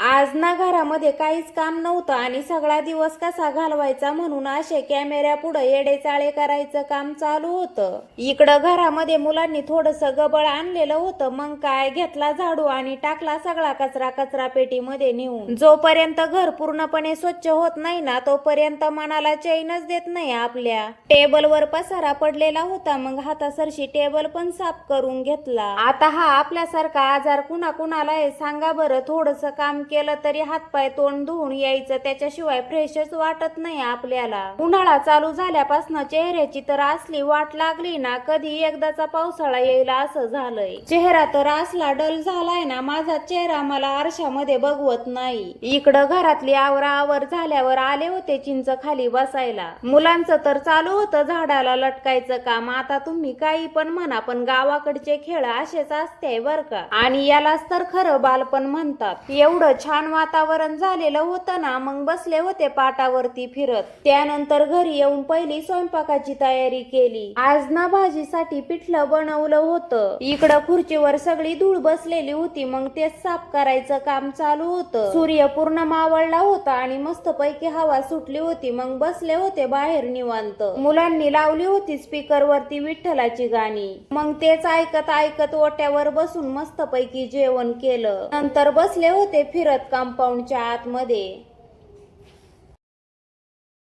आज ना घरामध्ये काहीच काम नव्हतं आणि सगळा दिवस कसा घालवायचा म्हणून असे कॅमेऱ्या पुढे येडेचाळे करायचं काम चालू होतं. इकडं घरामध्ये मुलांनी थोडस गबळ आणलेलं होतं. मग काय, घेतला झाडू आणि टाकला सगळा कचरा कचरा पेटीमध्ये नेऊन. जोपर्यंत घर पूर्णपणे स्वच्छ होत नाही ना तोपर्यंत मनाला चैनच देत नाही आपल्या. टेबलवर पसारा पडलेला होता, मग हातासरशी टेबल पण साफ करून घेतला. आता हा आपल्यासारखा आजार कुणा कुणाला आहे सांगा बरं. थोडस काम केलं तरी हातपाय तोंड धुवून यायचं, त्याच्याशिवाय फ्रेशच वाटत नाही आपल्याला. उन्हाळा चालू झाल्यापासून चेहऱ्याची तर असली वाट लागली ना, कधी एकदाचा पावसाळा येईल असं झालंय. चेहरा तर असला डल झालाय ना, माझा चेहरा मला आरशामध्ये बघवत नाही. इकडं घरातली आवराआवर झाल्यावर आले होते चिंच खाली बसायला. मुलांचं तर चालू होतं झाडाला लटकायचं काम. आता तुम्ही काही पण म्हणा, पण गावाकडचे खेळ असेच असते बर का. आणि यालाच तर खरं बालपण म्हणतात. एवढं छान वातावरण झालेलं होतं ना, मग बसले होते पाटावरती फिरत. त्यानंतर घरी येऊन पहिली स्वयंपाकाची तयारी केली. आज ना भाजीसाठी पिठलं बनवलं होतं. इकडं खुर्चीवर सगळी धूळ बसलेली होती, मग तेच साफ करायचं काम चालू होतं. सूर्य पूर्ण मावळला होता आणि मस्त पैकी हवा सुटली होती. मग बसले होते बाहेर निवांत. मुलांनी लावली होती स्पीकर वरती विठ्ठलाची गाणी. मग तेच ऐकत ऐकत ओट्यावर बसून मस्त पैकी जेवण केलं. नंतर बसले होते फिरत कंपाऊंडच्या आतमध्ये.